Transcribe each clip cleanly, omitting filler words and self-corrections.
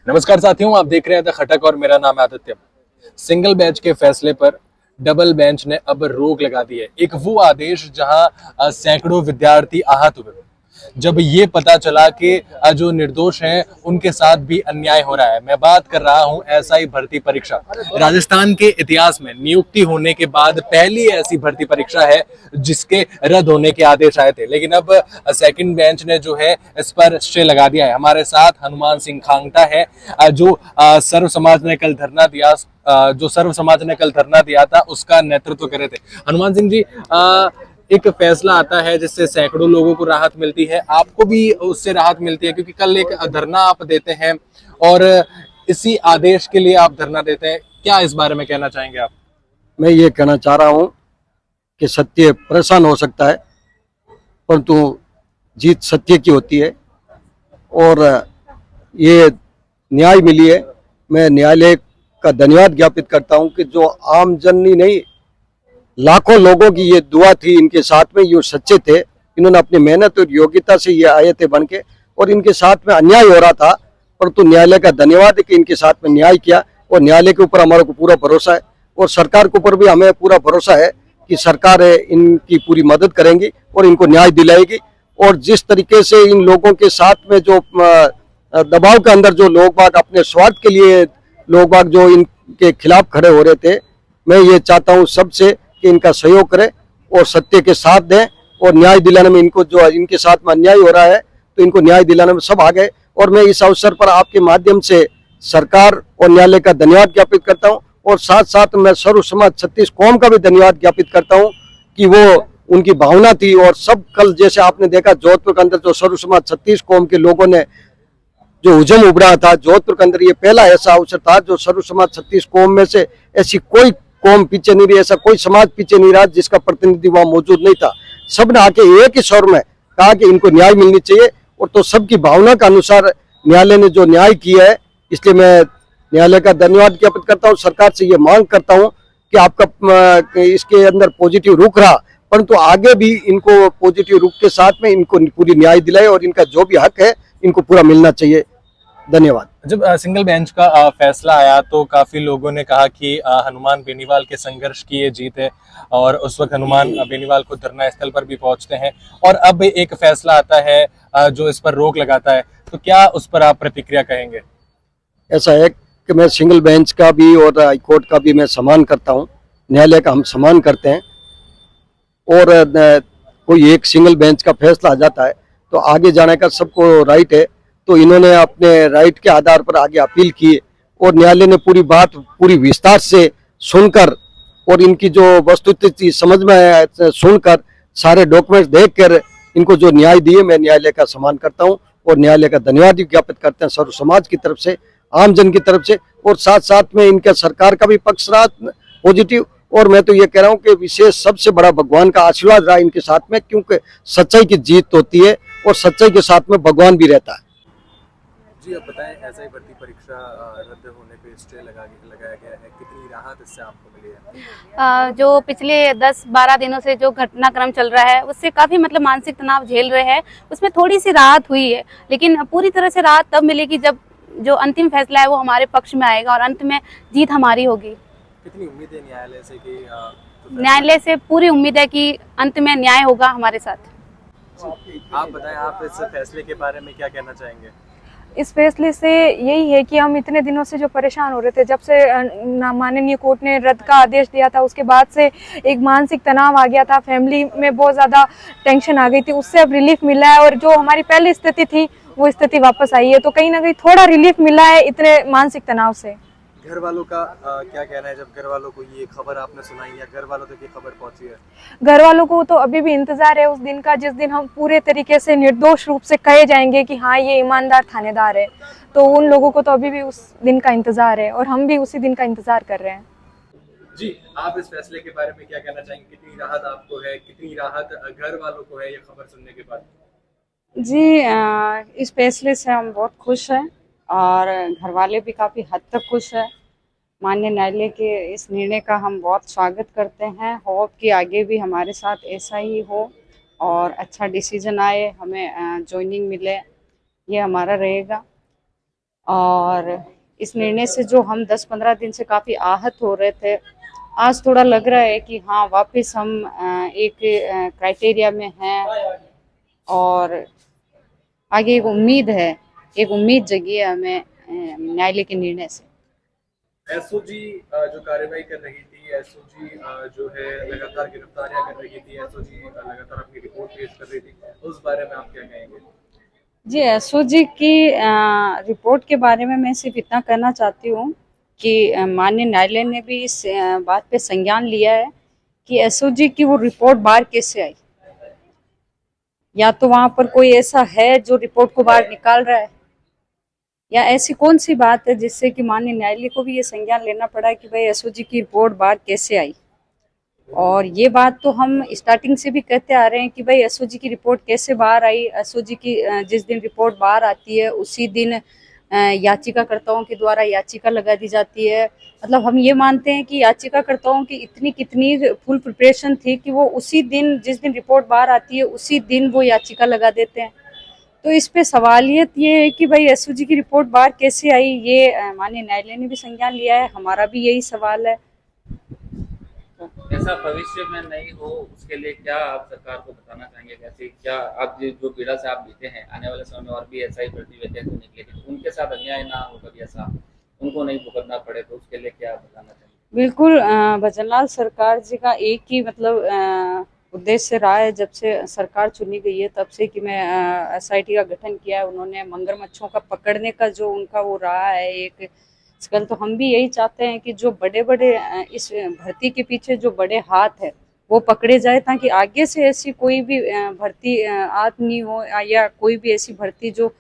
नमस्कार साथियों, आप देख रहे हैं द खटक और मेरा नाम है आदित्य। सिंगल बेंच के फैसले पर डबल बेंच ने अब रोक लगा दी है। एक वो आदेश जहां सैकड़ों विद्यार्थी आहत हुए जब ये पता चला कि जो निर्दोष हैं उनके साथ भी अन्याय हो रहा है। मैं बात कर रहा हूं एसआई भर्ती परीक्षा। राजस्थान के इतिहास में नियुक्ति होने के बाद पहली ऐसी भर्ती परीक्षा है जिसके रद्द होने के आदेश आए थे, लेकिन अब सेकंड बेंच ने जो है इस पर स्टे लगा दिया है। हमारे साथ हनुमान सिंह खांगटा है, जो सर्व समाज ने कल धरना दिया था उसका नेतृत्व कर रहे थे। हनुमान सिंह जी, एक फैसला आता है जिससे सैकड़ों लोगों को राहत मिलती है, आपको भी उससे राहत मिलती है क्योंकि कल एक धरना आप देते हैं और इसी आदेश के लिए आप धरना देते हैं। क्या इस बारे में कहना चाहेंगे आप? मैं ये कहना चाह रहा हूँ कि सत्य परेशान हो सकता है, परंतु जीत सत्य की होती है और ये न्याय मिली है। मैं न्यायालय का धन्यवाद ज्ञापित करता हूँ कि जो आम जन ही नहीं, लाखों लोगों की ये दुआ थी इनके साथ में, ये सच्चे थे, इन्होंने अपनी मेहनत और योग्यता से ये आए थे बन के, और इनके साथ में अन्याय हो रहा था, परंतु न्यायालय का धन्यवाद है कि इनके साथ में न्याय किया। और न्यायालय के ऊपर हमारे को पूरा भरोसा है और सरकार के ऊपर भी हमें पूरा भरोसा है कि सरकार इनकी पूरी मदद करेंगी और इनको न्याय दिलाएगी। और जिस तरीके से इन लोगों के साथ में जो दबाव के अंदर जो लोग बाग अपने स्वार्थ के लिए लोग बाग जो इनके खिलाफ खड़े हो रहे थे, मैं ये चाहता हूँ सबसे कि इनका सहयोग करें और सत्य के साथ दें और न्याय दिलाने में, इनको जो इनके साथ में अन्याय हो रहा है तो इनको न्याय दिलाने में सब आ गए। और मैं इस अवसर पर आपके माध्यम से सरकार और न्यायालय का धन्यवाद ज्ञापित करता हूं और साथ साथ मैं सर्व समाज 36 कौम का भी धन्यवाद ज्ञापित करता हूं कि वो उनकी भावना थी। और सब कल जैसे आपने देखा जोधपुर के अंदर जो सर्व समाज 36 कौम के लोगों ने जो हुजूम उभरा था जोधपुर के अंदर, ये पहला ऐसा अवसर था जो सर्व समाज 36 कौम में से ऐसी कोई कौम पीछे नहीं रही, ऐसा कोई समाज पीछे नहीं रहा जिसका प्रतिनिधि वहां मौजूद नहीं था। सबने आके एक ही स्वर में कहा कि इनको न्याय मिलनी चाहिए और तो सबकी भावना के अनुसार न्यायालय ने जो न्याय किया है, इसलिए मैं न्यायालय का धन्यवाद ज्ञापित करता हूँ। सरकार से ये मांग करता हूँ कि आपका इसके अंदर पॉजिटिव रुख रहा, परंतु आगे भी इनको पॉजिटिव रुख के साथ में इनको पूरी न्याय दिलाए और इनका जो भी हक है इनको पूरा मिलना चाहिए। धन्यवाद। जब सिंगल बेंच का फैसला आया तो काफी लोगों ने कहा कि हनुमान बेनीवाल के संघर्ष की ये जीत है और उस वक्त हनुमान बेनीवाल को धरना स्थल पर भी पहुंचते हैं और अब एक फैसला आता है जो इस पर रोक लगाता है, तो क्या उस पर आप प्रतिक्रिया कहेंगे? ऐसा है कि मैं सिंगल बेंच का भी और हाईकोर्ट का भी मैं सम्मान करता हूँ, न्यायालय का हम सम्मान करते हैं। और कोई एक सिंगल बेंच का फैसला आ जाता है तो आगे जाने का सबको राइट है, तो इन्होंने अपने राइट के आधार पर आगे अपील की और न्यायालय ने पूरी बात पूरी विस्तार से सुनकर और इनकी जो वस्तुस्थिति समझ में सुनकर सारे डॉक्यूमेंट्स देखकर इनको जो न्याय दिए, मैं न्यायालय का सम्मान करता हूं और न्यायालय का धन्यवाद भी ज्ञापित करते हैं सर्व समाज की तरफ से, आम जन की तरफ से। और साथ साथ में इनका सरकार का भी पक्ष रहा पॉजिटिव। और मैं तो ये कह रहा हूँ कि विशेष सबसे बड़ा भगवान का आशीर्वाद रहा इनके साथ में, क्योंकि सच्चाई की जीत होती है और सच्चाई के साथ में भगवान भी रहता है। जी, अब बताएं, ऐसा ही भर्ती परीक्षा रद्द होने पे स्टे लगाया गया है, कितनी राहत इससे आपको मिली है? जो पिछले 10-12 दिनों से जो घटनाक्रम चल रहा है उससे काफ़ी मतलब मानसिक तनाव झेल रहे हैं, उसमें थोड़ी सी राहत हुई है, लेकिन पूरी तरह से राहत तब मिलेगी जब जो अंतिम फैसला है वो हमारे पक्ष में आएगा और अंत में जीत हमारी होगी। कितनी उम्मीद है न्यायालय से कि न्यायालय से पूरी उम्मीद है कि अंत में न्याय होगा हमारे साथ। आप बताएं, आप इस फैसले के बारे में क्या कहना चाहेंगे? इस फैसले से यही है कि हम इतने दिनों से जो परेशान हो रहे थे, जब से माननीय कोर्ट ने रद्द का आदेश दिया था उसके बाद से एक मानसिक तनाव आ गया था, फैमिली में बहुत ज़्यादा टेंशन आ गई थी, उससे अब रिलीफ मिला है और जो हमारी पहली स्थिति थी वो स्थिति वापस आई है, तो कहीं ना कहीं थोड़ा रिलीफ मिला है इतने मानसिक तनाव से। घर वालों का क्या कहना है जब घर वालों को ये खबर आपने सुनाई या घर वालों तक ये खबर पहुंची है? घर वालों को तो अभी भी इंतजार है उस दिन का जिस दिन हम पूरे तरीके से निर्दोष रूप से कहे जाएंगे कि हाँ ये ईमानदार थानेदार है, तो उन लोगों को तो अभी भी उस दिन का इंतजार है और हम भी उसी दिन का इंतजार कर रहे हैं। जी, आप इस फैसले के बारे में क्या कहना चाहेंगे? कितनी राहत आपको है, कितनी राहत घर वालों को है ये खबर सुनने के बाद? जी, इस फैसले से हम बहुत खुश हैं और घर वाले भी काफ़ी हद तक खुश है। माननीय न्यायालय के इस निर्णय का हम बहुत स्वागत करते हैं। होप कि आगे भी हमारे साथ ऐसा ही हो और अच्छा डिसीजन आए, हमें ज्वाइनिंग मिले, ये हमारा रहेगा। और इस निर्णय से जो हम 10-15 दिन से काफ़ी आहत हो रहे थे, आज थोड़ा लग रहा है कि हाँ वापस हम एक क्राइटेरिया में हैं और आगे एक उम्मीद जगी है हमें न्यायालय के निर्णय से। एसओजी जो कार्रवाई कर रही थी, एसओजी जो है लगातार गिरफ्तारियां कर रही थी, एसओजी लगातार अपनी रिपोर्ट पेश कर रही थी, उस बारे में आप क्या कहेंगे? जी, एसओजी की रिपोर्ट के बारे में मैं सिर्फ इतना कहना चाहती हूँ कि माननीय न्यायालय ने भी इस बात पे संज्ञान लिया है कि एसओजी की वो रिपोर्ट बाहर कैसे आई, या तो वहां पर कोई ऐसा है जो रिपोर्ट को बाहर निकाल रहा है, या ऐसी कौन सी बात है जिससे कि माननीय न्यायालय को भी ये संज्ञान लेना पड़ा कि भाई एसओजी की रिपोर्ट बाहर कैसे आई। और ये बात तो हम स्टार्टिंग से भी कहते आ रहे हैं कि भाई एसओजी की रिपोर्ट कैसे बाहर आई। एसओजी की जिस दिन रिपोर्ट बाहर आती है उसी दिन याचिकाकर्ताओं के द्वारा याचिका लगा दी जाती है। मतलब हम ये मानते हैं कि याचिकाकर्ताओं की इतनी कितनी फुल प्रिपरेशन थी कि वो उसी दिन जिस दिन रिपोर्ट बाहर आती है उसी दिन वो याचिका लगा देते हैं। तो इस पे सवालियत ये है कि भाई एसओजी की रिपोर्ट बाहर कैसे आई, ये माननीय न्यायालय ने भी संज्ञान लिया है, हमारा भी यही सवाल है। ऐसा भविष्य में नहीं हो उसके लिए क्या आप सरकार को बताना चाहेंगे? कैसे क्या आप जो पीड़ा से आप बीते हैं, आने वाले समय में और भी ऐसा ही भर्ती व्यक्ति निकलेगी तो उनके साथ अन्याय ना हो, कभी ऐसा उनको नहीं भुगतना पड़े, तो उसके लिए क्या आप बताना चाहेंगे? बिल्कुल, भजनलाल सरकार जी का एक ही मतलब उद्देश्य रहा है जब से सरकार चुनी गई है तब से कि मैं एसआईटी का गठन किया है। उन्होंने मगरमच्छों का पकड़ने का जो उनका वो रहा है एक स्कल, तो हम भी यही चाहते हैं कि जो बड़े बड़े इस भर्ती के पीछे जो बड़े हाथ है वो पकड़े जाए, ताकि आगे से ऐसी कोई भी भर्ती आत नहीं हो, या कोई भी ऐसी भर्ती जो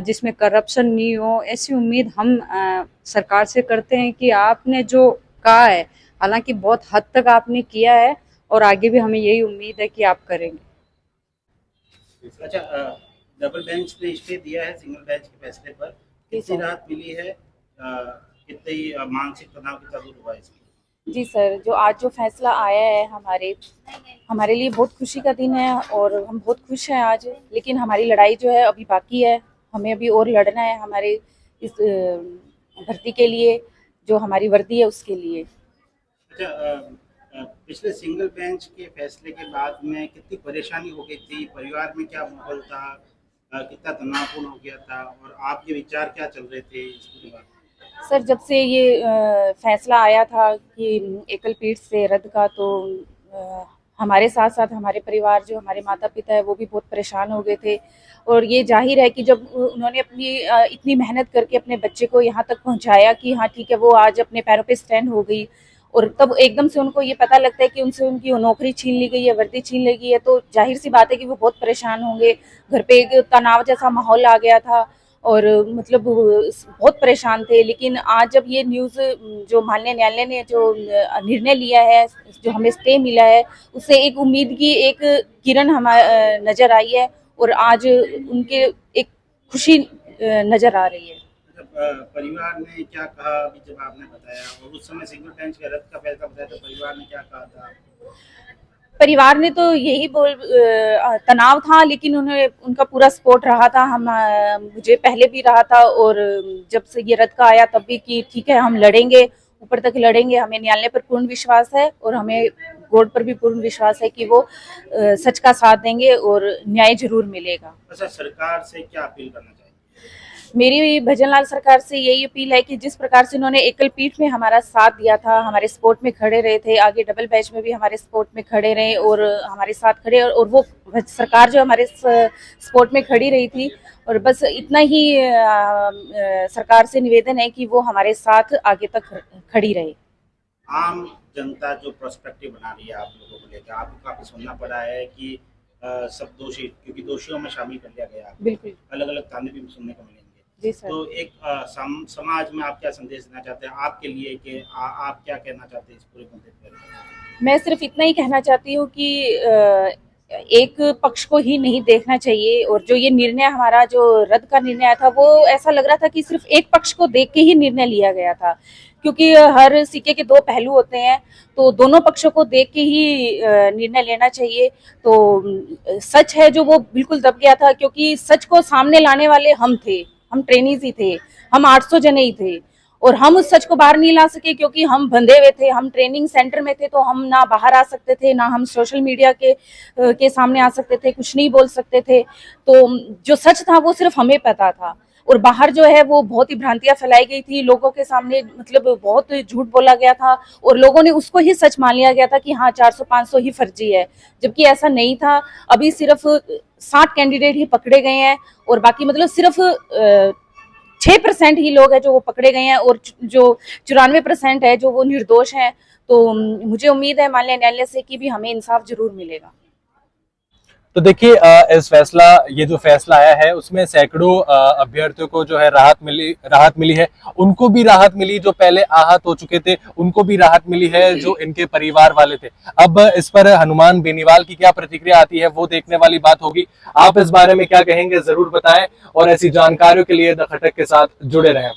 जिसमें करप्शन नहीं हो। ऐसी उम्मीद हम सरकार से करते हैं कि आपने जो कहा है, हालांकि बहुत हद तक आपने किया है और आगे भी हमें यही उम्मीद है कि आप करेंगे। अच्छा, डबल बेंच ने स्टे दिया है सिंगल बेंच के फैसले पर, कितनी राहत मिली है, कितनी मानसिक तनाव कितना दूर हुआ है इसमें? जी सर, जो आज जो फैसला आया है हमारे लिए बहुत खुशी का दिन है और हम बहुत खुश हैं आज। लेकिन हमारी लड़ाई जो है अभी बाकी है, हमें अभी और लड़ना है हमारे इस भर्ती के लिए, जो हमारी वर्दी है उसके लिए। अच्छा, पिछले सिंगल बेंच के फैसले के बाद में कितनी परेशानी हो गई थी, परिवार में क्या माहौल था, कितना तनावपूर्ण हो गया था और आपके विचार क्या चल रहे थे इसके बाद? सर, जब से ये फैसला आया था कि एकल पीठ से रद्द का, तो हमारे साथ साथ हमारे परिवार, जो हमारे माता पिता है, वो भी बहुत परेशान हो गए थे। और ये जाहिर है कि जब उन्होंने अपनी इतनी मेहनत करके अपने बच्चे को यहाँ तक पहुँचाया कि हाँ ठीक है वो आज अपने पैरों पे स्टैंड हो गई, और तब एकदम से उनको ये पता लगता है कि उनसे उनकी नौकरी छीन ली गई है, वर्दी छीन ली गई है, तो जाहिर सी बात है कि वो बहुत परेशान होंगे। घर पे एक तनाव जैसा माहौल आ गया था और मतलब बहुत परेशान थे। लेकिन आज जब ये न्यूज़, जो माननीय न्यायालय ने जो निर्णय लिया है, जो हमें स्टे मिला है, उससे एक उम्मीद की एक किरण हमारे नज़र आई है और आज उनके एक खुशी नज़र आ रही है। परिवार ने क्या कहा अभी जब आपने बताया, और उस समय सिंगल बेंच के रद्द का फैसला बताया तो परिवार ने क्या कहा था? परिवार ने तो यही तनाव था, लेकिन उन्हें उनका पूरा सपोर्ट रहा था। हम मुझे पहले भी रहा था और जब से ये रद्द का आया तब भी कि ठीक है हम लड़ेंगे, ऊपर तक लड़ेंगे। हमें न्यायालय पर पूर्ण विश्वास है और हमें कोर्ट पर भी पूर्ण विश्वास है कि वो सच का साथ देंगे और न्याय जरूर मिलेगा। अच्छा, सरकार से क्या अपील करना चाहिए? मेरी भजनलाल सरकार से यही अपील है कि जिस प्रकार से उन्होंने एकल पीठ में हमारा साथ दिया था, हमारे सपोर्ट में खड़े रहे थे, आगे डबल बेंच में भी हमारे सपोर्ट में खड़े रहे और हमारे साथ खड़े, और वो सरकार जो हमारे सपोर्ट में खड़ी रही थी। और बस इतना ही सरकार से निवेदन है कि वो हमारे साथ आगे तक खड़ी रहे। आम जनता जो पर्सपेक्टिव बना रही है आप लोगों को लेकर, आपको काफी सुनना पड़ा है कि सब दोषी, क्योंकि दोषियों में शामिल कर लिया गया, बिल्कुल अलग अलग ताने भी सुनने को मिलेंगे। जी सर। तो एक समाज में आप क्या संदेश देना चाहते हैं आपके लिए, कि आप क्या कहना चाहते हैं इस पूरे मुद्दे पर? मैं सिर्फ इतना ही कहना चाहती हूँ कि एक पक्ष को ही नहीं देखना चाहिए, और जो ये निर्णय हमारा जो रद्द का निर्णय आया था, वो ऐसा लग रहा था कि सिर्फ एक पक्ष को देख के ही निर्णय लिया गया था, क्योंकि हर सिक्के के दो पहलू होते हैं, तो दोनों पक्षों को देख के ही निर्णय लेना चाहिए। तो सच है जो वो बिल्कुल दब गया था, क्योंकि सच को सामने लाने वाले हम थे, हम ट्रेनीज ही थे, हम 800 जने ही थे और हम उस सच को बाहर नहीं ला सके क्योंकि हम बंधे हुए थे, हम ट्रेनिंग सेंटर में थे, तो हम ना बाहर आ सकते थे, ना हम सोशल मीडिया के सामने आ सकते थे, कुछ नहीं बोल सकते थे। तो जो सच था वो सिर्फ हमें पता था और बाहर जो है वो बहुत ही भ्रांतियां फैलाई गई थी, लोगों के सामने मतलब बहुत झूठ बोला गया था और लोगों ने उसको ही सच मान लिया गया था कि हाँ 400-500 ही फर्जी है, जबकि ऐसा नहीं था। अभी सिर्फ 60 कैंडिडेट ही पकड़े गए हैं और बाकी मतलब सिर्फ 6% ही लोग हैं जो वो पकड़े गए हैं और जो 94% है जो वो निर्दोष हैं। तो मुझे उम्मीद है माननीय न्यायालय से कि भी हमें इंसाफ जरूर मिलेगा। तो देखिए ये जो फैसला आया है उसमें सैकड़ों अभ्यर्थियों को जो है राहत मिली है, उनको भी राहत मिली जो पहले आहत हो चुके थे, उनको भी राहत मिली है जो इनके परिवार वाले थे। अब इस पर हनुमान बेनीवाल की क्या प्रतिक्रिया आती है वो देखने वाली बात होगी। आप इस बारे में क्या कहेंगे जरूर बताएं और ऐसी जानकारियों के लिए द खटक के साथ जुड़े रहें।